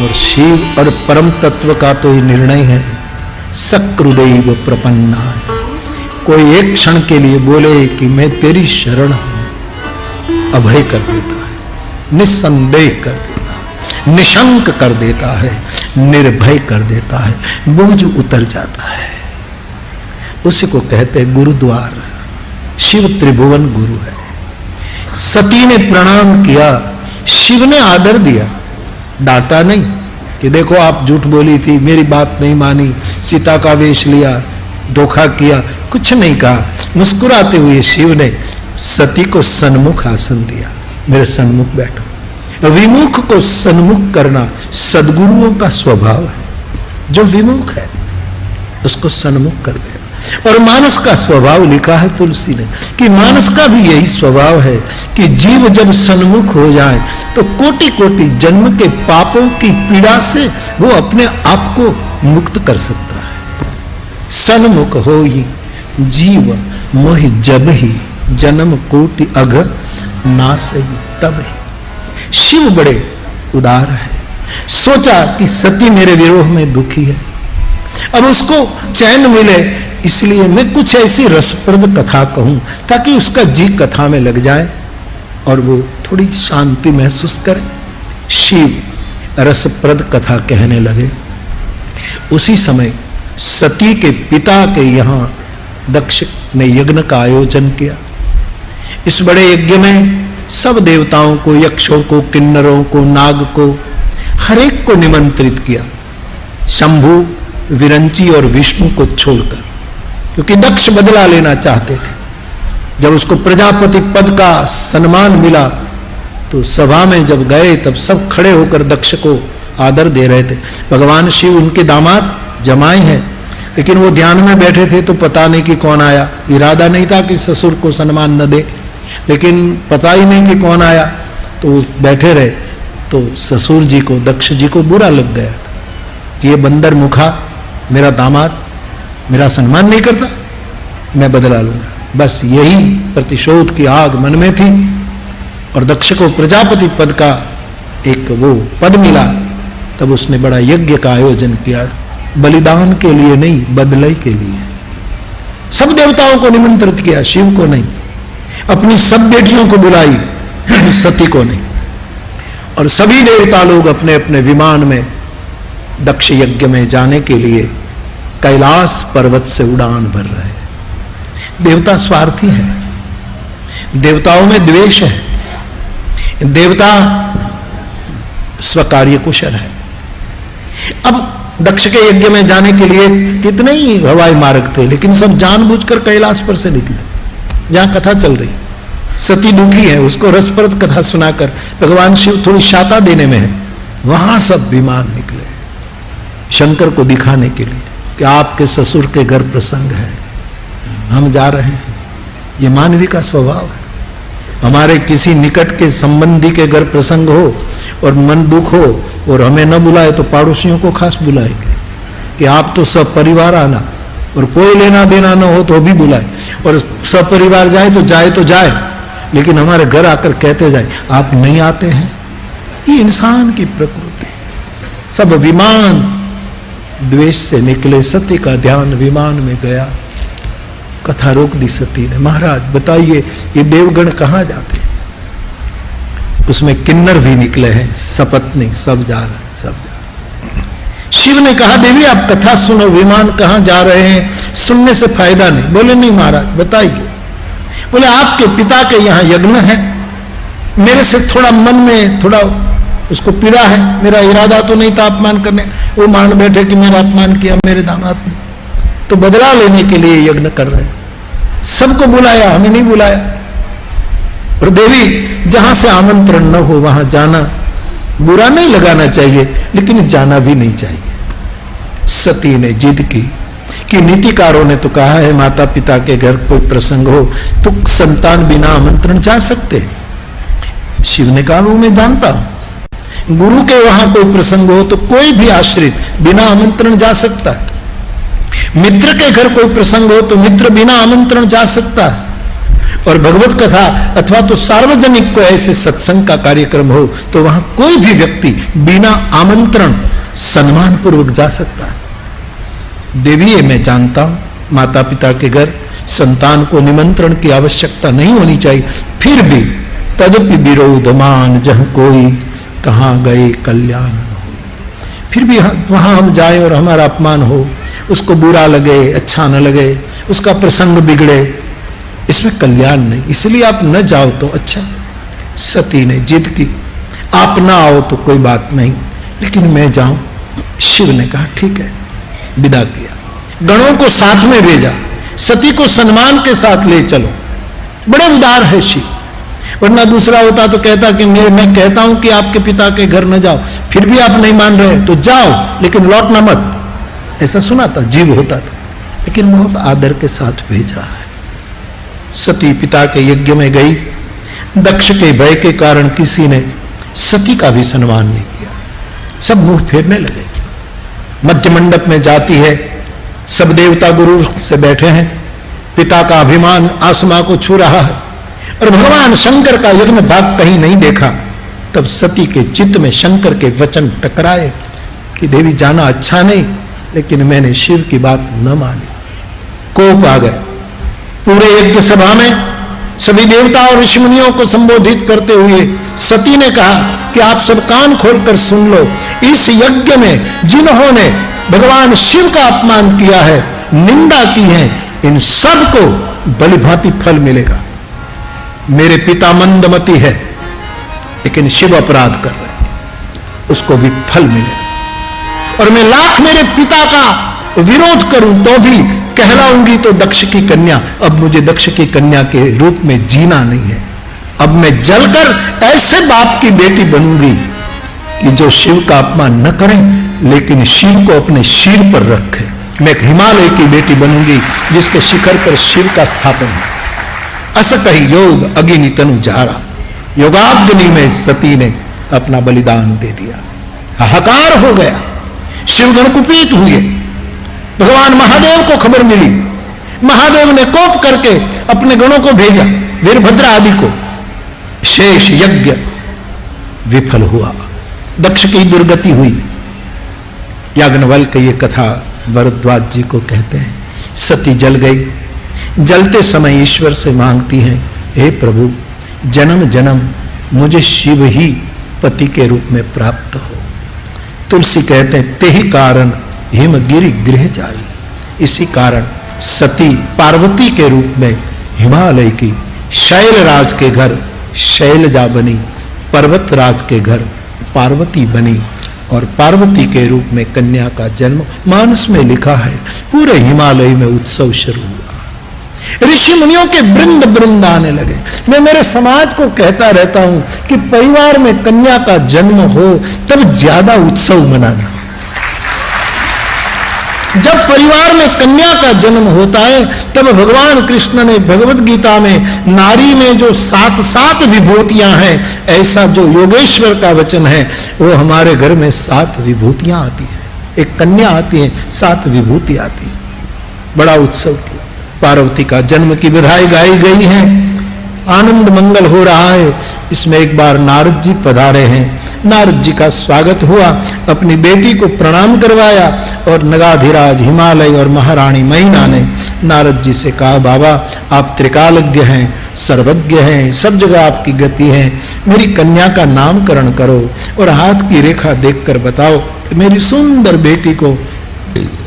और शिव और परम तत्व का तो ये निर्णय है, सकृदैव प्रपन्ना। कोई एक क्षण के लिए बोले कि मैं तेरी शरण हूं, अभय कर देता है, निस्संदेह कर देता है, निशंक कर देता है, निर्भय कर देता है, बोझ उतर जाता है। उसी को कहते हैं गुरुद्वार। शिव त्रिभुवन गुरु है। सती ने प्रणाम किया, शिव ने आदर दिया, डांटा नहीं कि देखो आप झूठ बोली थी, मेरी बात नहीं मानी, सीता का वेश लिया, धोखा किया, कुछ नहीं कहा। मुस्कुराते हुए शिव ने सती को सन्मुख आसन दिया, मेरे सन्मुख बैठो। विमुख को सन्मुख करना सद्गुरुओं का स्वभाव है। जो विमुख है उसको सन्मुख कर देना। और मानस का स्वभाव लिखा है तुलसी ने कि मानस का भी यही स्वभाव है कि जीव जब सन्मुख हो जाए तो कोटि कोटि जन्म के पापों की पीड़ा से वो अपने आप को मुक्त कर सकता है। सन्मुख हो ही जीव मोहि जब ही जन्म कोटि अघ नासई तब ही। शिव बड़े उदार है। सोचा कि सती मेरे विरोह में दुखी है, अब उसको चैन मिले, इसलिए मैं कुछ ऐसी रसप्रद कथा कहूं ताकि उसका जी कथा में लग जाए और वो थोड़ी शांति महसूस करे। शिव रसप्रद कथा कहने लगे। उसी समय सती के पिता के यहाँ दक्ष ने यज्ञ का आयोजन किया। इस बड़े यज्ञ में सब देवताओं को, यक्षों को, किन्नरों को, नाग को, हर एक को निमंत्रित किया, शंभु, विरंची और विष्णु को छोड़कर, क्योंकि दक्ष बदला लेना चाहते थे। जब उसको प्रजापति पद का सम्मान मिला तो सभा में जब गए तब सब खड़े होकर दक्ष को आदर दे रहे थे। भगवान शिव उनके दामाद जमाई हैं, लेकिन वो ध्यान में बैठे थे तो पता नहीं कि कौन आया। इरादा नहीं था कि ससुर को सम्मान न दे, लेकिन पता ही नहीं कि कौन आया तो बैठे रहे। तो ससुर जी को, दक्ष जी को बुरा लग गया था कि ये बंदर मुखा मेरा दामाद मेरा सम्मान नहीं करता, मैं बदला लूंगा। बस यही प्रतिशोध की आग मन में थी और दक्ष को प्रजापति पद का एक वो पद मिला। तब उसने बड़ा यज्ञ का आयोजन किया, बलिदान के लिए नहीं, बदले के लिए। सब देवताओं को निमंत्रित किया, शिव को नहीं। अपनी सब बेटियों को बुलाई, सती को नहीं। और सभी देवता लोग अपने अपने विमान में दक्ष यज्ञ में जाने के लिए कैलाश पर्वत से उड़ान भर रहे हैं। देवता स्वार्थी है, देवताओं में द्वेष है, देवता स्वकार्य कुशल है। अब दक्ष के यज्ञ में जाने के लिए कितने ही हवाई मार्ग थे, लेकिन सब जानबूझकर कैलाश पर से निकले जहां कथा चल रही। सती दुखी है, उसको रसप्रद कथा सुनाकर भगवान शिव थोड़ी शाता देने में है। वहां सब विमान निकले शंकर को दिखाने के लिए कि आपके ससुर के घर प्रसंग है, हम जा रहे हैं। ये मानवी का स्वभाव है। हमारे किसी निकट के संबंधी के घर प्रसंग हो और मन दुख हो और हमें न बुलाए तो पड़ोसियों को खास बुलाएंगे कि आप तो सब परिवार आना, और कोई लेना देना न हो तो भी बुलाए, और सब परिवार जाए तो जाए, लेकिन हमारे घर आकर कहते जाए आप नहीं आते हैं। ये इंसान की प्रकृति। सब विमान द्वेष से निकले, सती का ध्यान विमान में गया। कथा रोक दी सती ने, महाराज बताइए ये देवगण कहां जाते हैं? उसमें किन्नर भी निकले हैं, सपत्नी, सब जा रहे हैं, सब जा रहे हैं। शिव ने कहा देवी आप कथा सुनो, विमान कहां जा रहे हैं, सुनने से फायदा नहीं। बोले नहीं महाराज बताइए। बोले आपके पिता के यहाँ यज्ञ है, मेरे से थोड़ा मन में थोड़ा उसको पीड़ा है, मेरा इरादा तो नहीं था अपमान करने, वो मान बैठे कि मेरा अपमान किया मेरे दामाद ने, तो बदला लेने के लिए यज्ञ कर रहे हैं। सबको बुलाया, हमें नहीं बुलाया। और देवी जहां से आमंत्रण न हो वहां जाना बुरा नहीं लगाना चाहिए, लेकिन जाना भी नहीं चाहिए। सती ने जिद की कि नीतिकारों ने तो कहा है माता पिता के घर कोई प्रसंग हो तो संतान बिना आमंत्रण जा सकते हैं। शिव ने कहा वो मैं जानता हूं, गुरु के वहां कोई प्रसंग हो तो कोई भी आश्रित बिना आमंत्रण जा सकता है। मित्र के घर कोई प्रसंग हो तो मित्र बिना आमंत्रण जा सकता है। और भगवत कथा अथवा तो सार्वजनिक कोई ऐसे सत्संग का कार्यक्रम हो तो वहां कोई भी व्यक्ति बिना आमंत्रण सम्मान पूर्वक जा सकता है। देवी ये मैं जानता हूं, माता पिता के घर संतान को निमंत्रण की आवश्यकता नहीं होनी चाहिए, फिर भी तदपि विरोधमान जह कोई कहां गए कल्याण हो। फिर भी वहां हम जाए और हमारा अपमान हो, उसको बुरा लगे, अच्छा न लगे, उसका प्रसंग बिगड़े, इसमें कल्याण नहीं, इसलिए आप न जाओ तो अच्छा। सती ने जिद की, आप ना आओ तो कोई बात नहीं, लेकिन मैं जाऊं। शिव ने कहा ठीक है, विदा किया, गणों को साथ में भेजा, सती को सम्मान के साथ ले चलो। बड़े उदार है शिव, वरना दूसरा होता तो कहता कि मैं कहता हूं कि आपके पिता के घर न जाओ, फिर भी आप नहीं मान रहे तो जाओ लेकिन लौटना मत, ऐसा सुना था, जीव होता था। लेकिन बहुत आदर के साथ भेजा है। सती पिता के यज्ञ में गई, दक्ष के भय के कारण किसी ने सती का भी सम्मान नहीं किया, सब मुंह फेरने लगे। मध्य मंडप में जाती है, सब देवता गुरु से बैठे हैं, पिता का अभिमान आसमां को छू रहा है और भगवान शंकर का यज्ञ भाग कहीं नहीं देखा। तब सती के चित्त में शंकर के वचन टकराए कि देवी जाना अच्छा नहीं, लेकिन मैंने शिव की बात न मानी। कोप आ गया। पूरे यज्ञ सभा में सभी देवता और ऋषि मुनियों को संबोधित करते हुए सती ने कहा कि आप सब कान खोलकर सुन लो, इस यज्ञ में जिन्होंने भगवान शिव का अपमान किया है, निंदा की है, इन सबको बलिभांति फल मिलेगा। मेरे पिता मंदमती है, लेकिन शिव अपराध कर रहे, उसको भी फल मिलेगा। और मैं लाख मेरे पिता का विरोध करूं तो भी कहलाऊंगी तो दक्ष की कन्या। अब मुझे दक्ष की कन्या के रूप में जीना नहीं है, अब मैं जलकर ऐसे बाप की बेटी बनूंगी कि जो शिव का अपमान न करें लेकिन शिव को अपने सिर पर रखे। मैं हिमालय की बेटी बनूंगी जिसके शिखर पर शिव का स्थापन है। अस कही योग अग्नि तनु जारा, योगाग्नि में सती ने अपना बलिदान दे दिया। हाहाकार हो गया, शिवगण कुपित हुए। भगवान महादेव को खबर मिली, महादेव ने कोप करके अपने गणों को भेजा, वीरभद्र आदि को। शेष यज्ञ विफल हुआ, दक्ष की दुर्गति हुई। याज्ञवल्क्य ये कथा भरद्वाज जी को कहते हैं। सती जल गई, जलते समय ईश्वर से मांगती हैं, हे प्रभु जन्म जन्म मुझे शिव ही पति के रूप में प्राप्त हो। तुलसी कहते हैं ते ही कारण हिमगिरि गृह जाई, इसी कारण सती पार्वती के रूप में हिमालय की शैलराज के घर शैलजा बनी, पर्वतराज के घर पार्वती बनी और पार्वती के रूप में कन्या का जन्म मानस में लिखा है। पूरे हिमालय में उत्सव शुरू हुआ, ऋषि मुनियों के वृंद वृंद आने लगे। मैं मेरे समाज को कहता रहता हूं कि परिवार में कन्या का जन्म हो तब ज्यादा उत्सव मनाना। जब परिवार में कन्या का जन्म होता है तब भगवान कृष्ण ने भगवत गीता में नारी में जो 7 विभूतियां हैं, ऐसा जो योगेश्वर का वचन है, वो हमारे घर में 7 विभूतियां आती हैं। एक कन्या आती है, 7 विभूति आती है। बड़ा उत्सव किया। पार्वती का जन्म की बधाई गाई गई है, आनंद मंगल हो रहा है। इसमें एक बार नारद जी पधारे हैं, नारद जी का स्वागत हुआ, अपनी बेटी को प्रणाम करवाया और नगाधिराज हिमालय और महारानी मैना ने नारद जी से कहा, बाबा आप त्रिकालज्ञ हैं, सर्वज्ञ हैं, सब जगह आपकी गति है, मेरी कन्या का नामकरण करो और हाथ की रेखा देखकर बताओ मेरी सुंदर बेटी को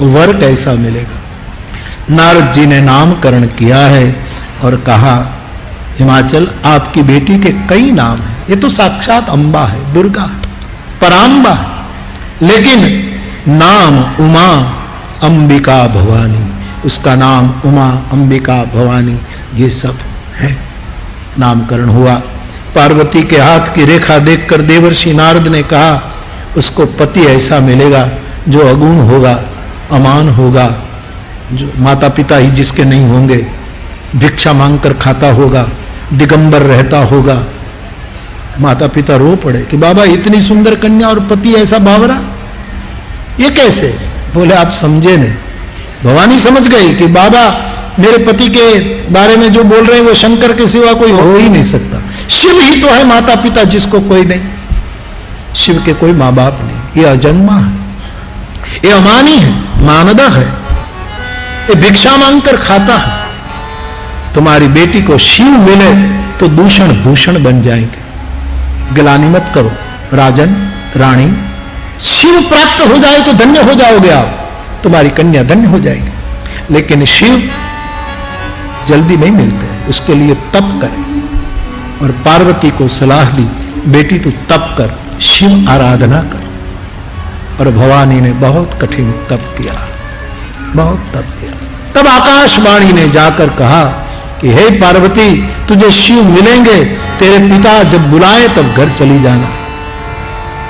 वर कैसा मिलेगा। नारद जी ने नामकरण किया है और कहा, हिमाचल आपकी बेटी के कई नाम हैं, ये तो साक्षात अम्बा है, दुर्गा पराम्बा है, लेकिन नाम उमा अंबिका भवानी, उसका नाम उमा अंबिका भवानी ये सब है। नामकरण हुआ। पार्वती के हाथ की रेखा देखकर देवर्षि नारद ने कहा, उसको पति ऐसा मिलेगा जो अगुण होगा, अमान होगा, जो माता पिता ही जिसके नहीं होंगे, भिक्षा मांगकर खाता होगा, दिगंबर रहता होगा। माता पिता रो पड़े कि बाबा इतनी सुंदर कन्या और पति ऐसा बावरा, ये कैसे? बोले आप समझे नहीं। भवानी समझ गई कि बाबा मेरे पति के बारे में जो बोल रहे हैं वो शंकर के सिवा कोई हो ही नहीं सकता। शिव ही तो है माता पिता जिसको कोई नहीं। शिव के कोई माँ बाप नहीं। ये अजन्मा है, ये अमानी है, मानदा है, ये भिक्षा मांगकर खाता है। तुम्हारी बेटी को शिव मिले तो दूषण भूषण बन जाएंगे। गिलानी मत करो राजन रानी। शिव प्राप्त हो जाए तो धन्य हो जाओगे आप, तुम्हारी कन्या धन्य हो जाएगी। लेकिन शिव जल्दी नहीं मिलते, उसके लिए तप करें। और पार्वती को सलाह दी, बेटी तू तप कर, शिव आराधना कर। और भवानी ने बहुत कठिन तप किया, बहुत तप किया। तब आकाशवाणी ने जाकर कहा कि हे पार्वती, तुझे शिव मिलेंगे, तेरे पिता जब बुलाए तब घर चली जाना।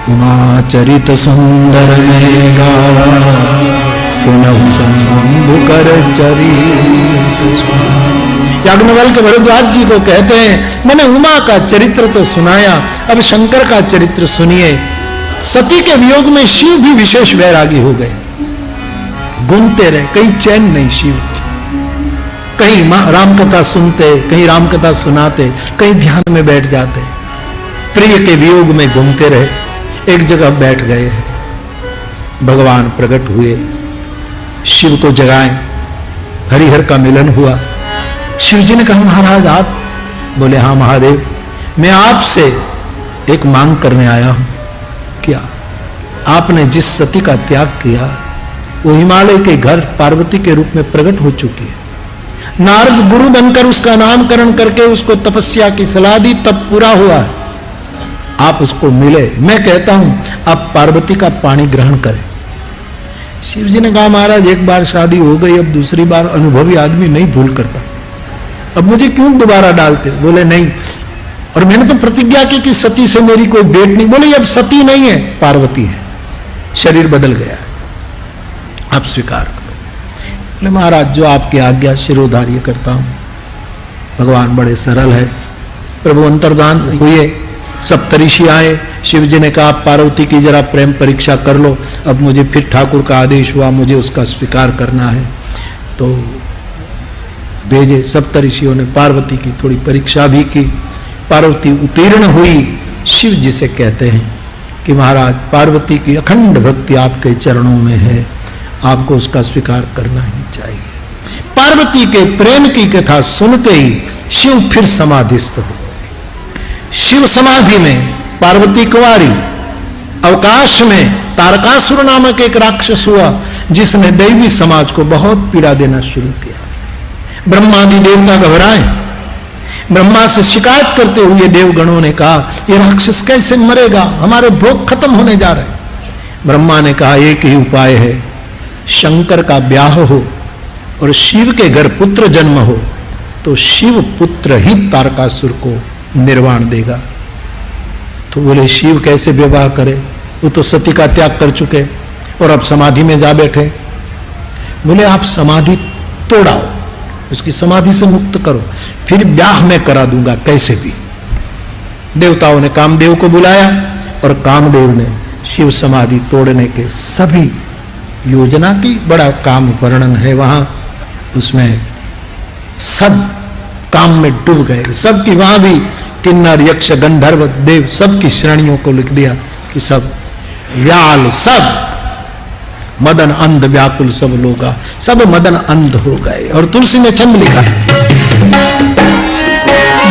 उमा चरित सुंदर मेगा सुनहु शंभु कर चरी। याज्ञवल्क्य भरद्वाज जी को कहते हैं, मैंने उमा का चरित्र तो सुनाया, अब शंकर का चरित्र सुनिए। सती के वियोग में शिव भी विशेष वैरागी हो गए, घूमते रहे, कहीं चैन नहीं शिव को। कहीं राम कथा सुनते, कहीं राम कथा सुनाते, कहीं ध्यान में बैठ जाते। प्रिय के वियोग में घूमते रहे, एक जगह बैठ गए हैं। भगवान प्रकट हुए, शिव को जगाएं, हरिहर का मिलन हुआ। शिव जी ने कहा महाराज आप? बोले हाँ महादेव, मैं आपसे एक मांग करने आया हूं। क्या? आपने जिस सती का त्याग किया वो हिमालय के घर पार्वती के रूप में प्रकट हो चुकी है। नारद गुरु बनकर उसका नामकरण करके उसको तपस्या की सलाह दी, तब पूरा हुआ है। आप उसको मिले, मैं कहता हूं आप पार्वती का पानी ग्रहण करें। शिव जी ने कहा महाराज एक बार शादी हो गई, अब दूसरी बार अनुभवी आदमी नहीं भूल करता, अब मुझे क्यों दोबारा डालते? बोले नहीं, और मैंने तो प्रतिज्ञा की कि सती से मेरी कोई भेंट नहीं। बोले अब सती नहीं है, पार्वती है, शरीर बदल गया, आप स्वीकार करो। बोले महाराज जो आपकी आज्ञा शिरोधार्य करता हूं। भगवान बड़े सरल है, प्रभु अंतर्धान हुए, सप्तऋषि आए। शिव जी ने कहा पार्वती की जरा प्रेम परीक्षा कर लो। अब मुझे फिर ठाकुर का आदेश हुआ, मुझे उसका स्वीकार करना है। तो भेजे सप्तऋषियों ने, पार्वती की थोड़ी परीक्षा भी की। पार्वती उत्तीर्ण हुई। शिव जी से कहते हैं कि महाराज पार्वती की अखंड भक्ति आपके चरणों में है, आपको उसका स्वीकार करना ही चाहिए। पार्वती के प्रेम की कथा सुनते ही शिव फिर समाधिस्थ हो गए। शिव समाधि में पार्वती कुंवारी, अवकाश में तारकासुर नामक एक राक्षस हुआ जिसने दैवी समाज को बहुत पीड़ा देना शुरू किया। ब्रह्मादि देवता घबराए, ब्रह्मा से शिकायत करते हुए देवगणों ने कहा यह राक्षस कैसे मरेगा, हमारे भोग खत्म होने जा रहे। ब्रह्मा ने कहा एक ही उपाय है, शंकर का ब्याह हो और शिव के घर पुत्र जन्म हो तो शिव पुत्र ही तारकासुर को निर्वाण देगा। तो बोले शिव कैसे विवाह करे, वो तो सती का त्याग कर चुके और अब समाधि में जा बैठे। बोले आप समाधि तोड़ाओ, उसकी समाधि से मुक्त करो, फिर ब्याह में करा दूंगा कैसे भी। देवताओं ने कामदेव को बुलाया और कामदेव ने शिव समाधि तोड़ने के सभी योजना की, बड़ा काम वर्णन है वहां, उसमें सब काम में डूब गए। सबकी वहां भी किन्नर यक्ष गंधर्व देव सबकी श्रेणियों को लिख दिया कि सब व्याल, सब मदन अंध व्याकुल, सब लोग सब मदन अंध हो गए। और तुलसी ने छंद लिखा,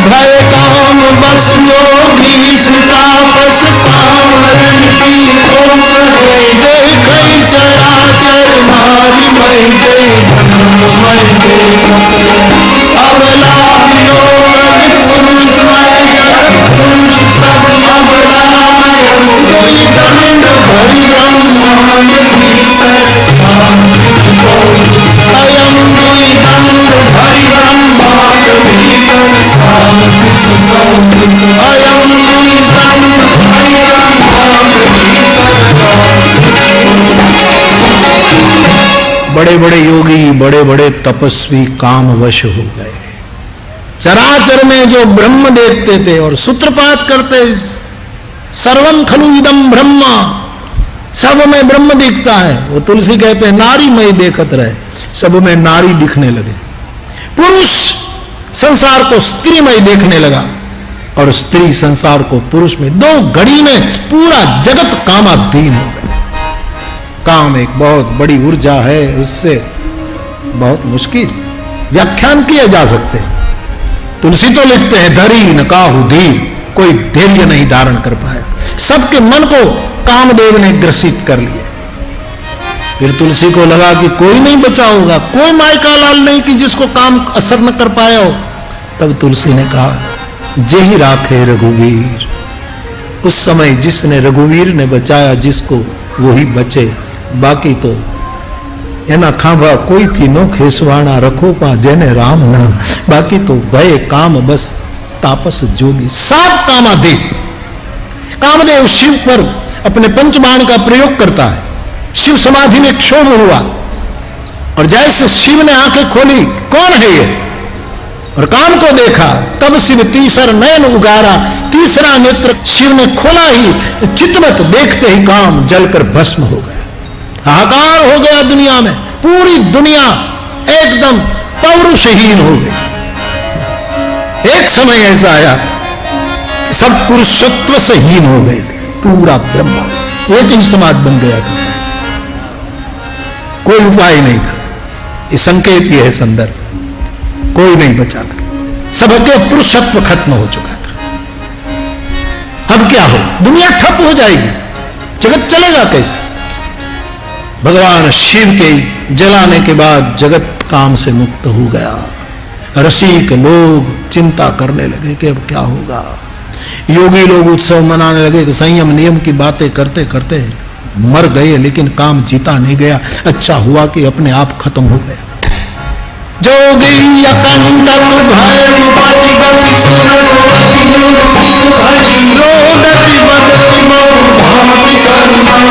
भय काम बस योगी तापस पावन की देखई चराचर मारी मई जय ब्रह्ममय देखत अबला वियोग पुरुष मय जगत पुरुष सब अबलामय कोई दंड भरि ब्रह्मांड भीतर अयम कोई दंड भरि ब्रह्मांड भीतर अयम कोई दंड भरि ब्रह्मांड भीतर। बड़े बड़े योगी, बड़े बड़े तपस्वी कामवश हो गए। चराचर में जो ब्रह्म देखते थे और सूत्रपात करते, सर्वम खलु इदम ब्रह्मा, सब में ब्रह्म दिखता है। वो तुलसी कहते हैं नारी मय देखत रहे, सब में नारी दिखने लगे। पुरुष संसार को स्त्रीमय देखने लगा और स्त्री संसार को पुरुष में, 2 घड़ी में पूरा जगत कामाधीन हो गया। काम एक बहुत बड़ी ऊर्जा है, उससे बहुत मुश्किल व्याख्यान किए जा सकते हैं। तुलसी तो लिखते हैं, धरी न काहू धीर, कोई धैर्य नहीं धारण कर पाया। सबके मन को कामदेव ने ग्रसित कर लिया। फिर तुलसी को लगा कि कोई नहीं बचा होगा, कोई मायका लाल नहीं कि जिसको काम असर न कर पाया हो। तब तुलसी ने कहा, जेहि राखे रघुवीर। उस समय जिसने रघुवीर ने बचाया जिसको, वही बचे, बाकी तो एना खांभा कोई थी नो खेसवाना, रखो पा जेने राम ना। बाकी तो भय काम बस तापस जोगी, सब कामाधीन। कामदेव शिव पर अपने पंचबाण का प्रयोग करता है। शिव समाधि में क्षोभ हुआ और जैसे शिव ने आंखें खोली, कौन है ये, और काम को देखा, तब शिव तीसर नयन उगारा। तीसरा नेत्र शिव ने खोला ही, चितवत देखते ही काम जलकर भस्म हो गया। हाहाकार हो गया दुनिया में, पूरी दुनिया एकदम पौरुषहीन हो गई। एक समय ऐसा आया कि सब पुरुषत्व से हीन हो गए, पूरा ब्रह्मा एक ही समाज बन गया था। कोई उपाय नहीं था। ये संकेत ये है संदर्भ, कोई नहीं बचा था, सबके पुरुषत्व खत्म हो चुका था। अब क्या हो, दुनिया ठप हो जाएगी, जगत चलेगा कैसे। भगवान शिव के जलाने के बाद जगत काम से मुक्त हो गया। रसिक लोग चिंता करने लगे कि अब क्या होगा। योगी लोग उत्सव मनाने लगे कि संयम नियम की बातें करते करते मर गए, लेकिन काम जीता नहीं गया। अच्छा हुआ कि अपने आप खत्म हो गया। जोगी अकंटक भय विपति गति सुनत रोदति बदति मऊ भाति करुणा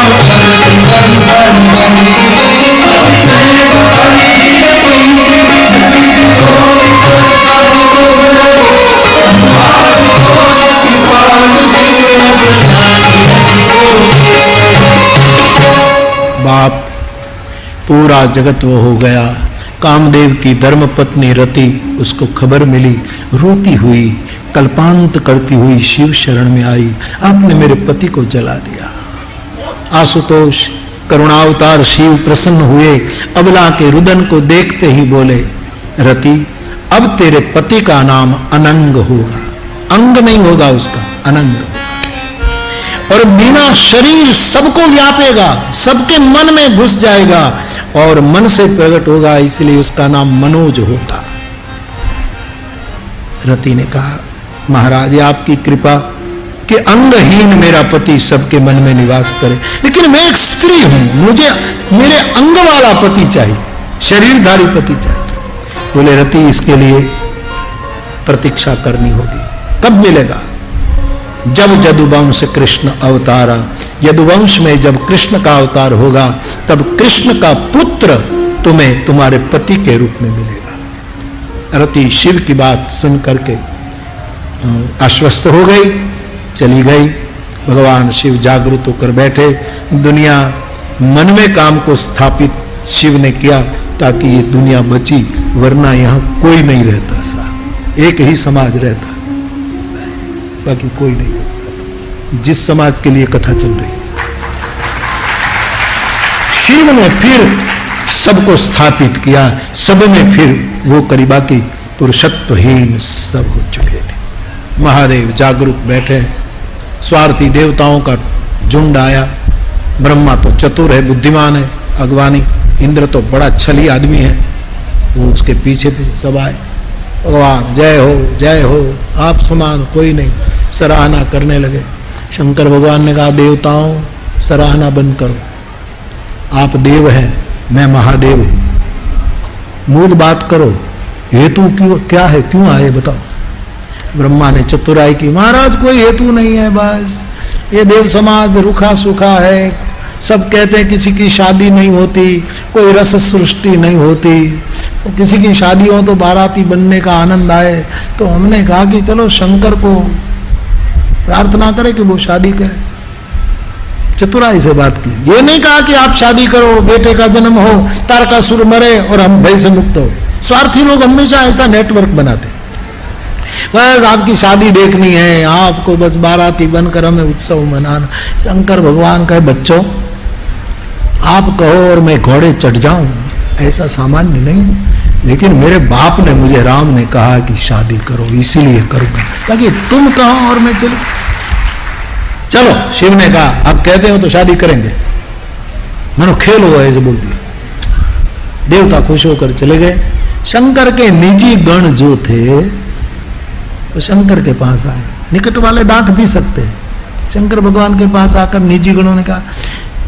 बाप पूरा जगत वो हो गया। कामदेव की धर्मपत्नी रति, उसको खबर मिली, रोती हुई कल्पांत करती हुई शिव शरण में आई। आपने मेरे पति को जला दिया। आशुतोष करुणावतार शिव प्रसन्न हुए, अबला के रुदन को देखते ही बोले, रति अब तेरे पति का नाम अनंग होगा। अंग नहीं होगा उसका, अनंग होगा, और बिना शरीर सबको व्यापेगा, सबके मन में घुस जाएगा और मन से प्रकट होगा, इसलिए उसका नाम मनोज होगा। रति ने कहा, महाराज आपकी कृपा कि अंगहीन मेरा पति सबके मन में निवास करे, लेकिन मैं एक स्त्री हूं, मुझे मेरे अंग वाला पति चाहिए, शरीरधारी पति चाहिए। बोले रति इसके लिए प्रतीक्षा करनी होगी। कब मिलेगा? जब यदुवंश कृष्ण अवतारा, यदुवंश में जब कृष्ण का अवतार होगा, तब कृष्ण का पुत्र तुम्हें तुम्हारे पति के रूप में मिलेगा। रति शिव की बात सुन करके आश्वस्त हो गई, चली गई। भगवान शिव जागृत होकर बैठे। दुनिया मन में काम को स्थापित शिव ने किया ताकि ये दुनिया बची, वरना यहां कोई नहीं रहता। सा एक ही समाज रहता, बाकी कोई नहीं रहता। जिस समाज के लिए कथा चल रही है, शिव ने फिर सबको स्थापित किया, सब में फिर वो करी, बाकी पुरुषत्वहीन सब हो चुके थे। महादेव जागरूक बैठे, स्वार्थी देवताओं का झुंड आया। ब्रह्मा तो चतुर है, बुद्धिमान है, अगवानी। इंद्र तो बड़ा छली आदमी है, वो उसके पीछे भी सब आए। भगवान जय हो जय हो, आप समान कोई नहीं, सराहना करने लगे। शंकर भगवान ने कहा, देवताओं सराहना बंद करो, आप देव हैं, मैं महादेव हूं, मूल बात करो, हेतु क्यों क्या है, क्यों आए बताओ। ब्रह्मा ने चतुराई की, महाराज कोई हेतु नहीं है, बस ये देव समाज रूखा सूखा है, सब कहते हैं किसी की शादी नहीं होती, कोई रस सृष्टि नहीं होती, तो किसी की शादी हो तो बाराती बनने का आनंद आए, तो हमने कहा कि चलो शंकर को प्रार्थना करें कि वो शादी करे। चतुराई से बात की। ये नहीं कहा कि आप शादी करो, बेटे का जन्म हो, तारकासुर मरे और हम भय से मुक्त हो। स्वार्थी लोग हमेशा ऐसा नेटवर्क बनाते हैं, बस आपकी शादी देखनी है, आपको बस बाराती बनकर हमें उत्सव मनाना। शंकर भगवान कहे बच्चों आप कहो और मैं घोड़े चढ़ जाऊं, ऐसा सामान्य नहीं, लेकिन मेरे बाप ने मुझे, राम ने कहा कि शादी करो, इसीलिए करूंगा, ताकि तुम कहो और मैं चलूं। चलो, शिव ने कहा आप कहते हो तो शादी करेंगे, मनो खेल हुआ ऐसे बोल दिया। देवता खुश होकर चले गए। शंकर के निजी गण जो थे वो शंकर के पास आए। निकट वाले डांट भी सकते हैं, शंकर भगवान के पास आकर निजी गणों ने कहा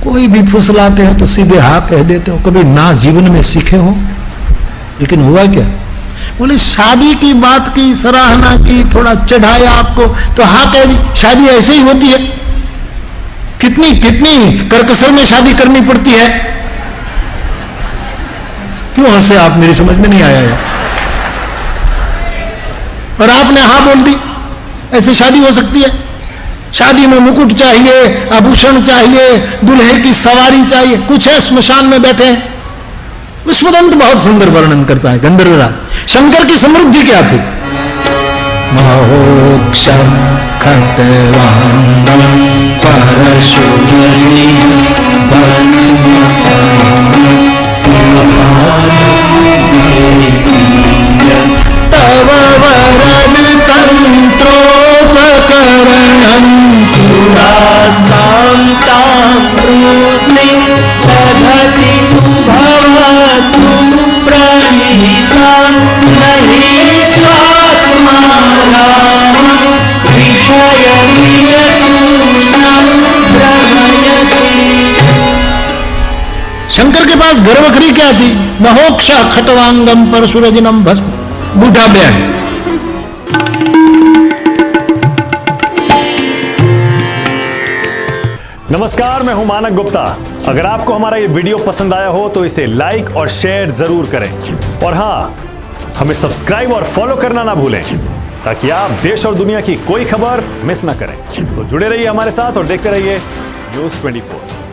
कोई भी फुसलाते हो तो सीधे हाँ कह देते हो, कभी ना जीवन में सीखे हो। लेकिन हुआ क्या? बोले शादी की बात की, सराहना की, थोड़ा चढ़ाया आपको तो हाँ कह दी। शादी ऐसे ही होती है, कितनी कितनी करकसर में शादी करनी पड़ती है। क्यों हंसे आप? मेरी समझ में नहीं आया है। और आपने हाँ बोल दी, ऐसे शादी हो सकती है? शादी में मुकुट चाहिए, आभूषण चाहिए, दुल्हे की सवारी चाहिए, कुछ है स्मशान में बैठे हैं। विश्वदंत बहुत सुंदर वर्णन करता है गंधर्वराज। शंकर की समृद्धि क्या थी? मोक्ष खटवांगम परशुमणि तव वरद तंत्रोपकरणं सुरास्तां तां कृतिं दधति भवतु प्रणीतां नहि स्वात्मा राम विषयमियतूष्णं भ्रमयति। शंकर के पास गर्भखरी क्या थी? महोक्ष खटवांगम परशुरजनम भस्म, बूढ़ा बैल। नमस्कार, मैं हूं मानक गुप्ता। अगर आपको हमारा ये वीडियो पसंद आया हो तो इसे लाइक और शेयर जरूर करें, और हां, हमें सब्सक्राइब और फॉलो करना ना भूलें ताकि आप देश और दुनिया की कोई खबर मिस ना करें। तो जुड़े रहिए हमारे साथ और देखते रहिए न्यूज़ 24।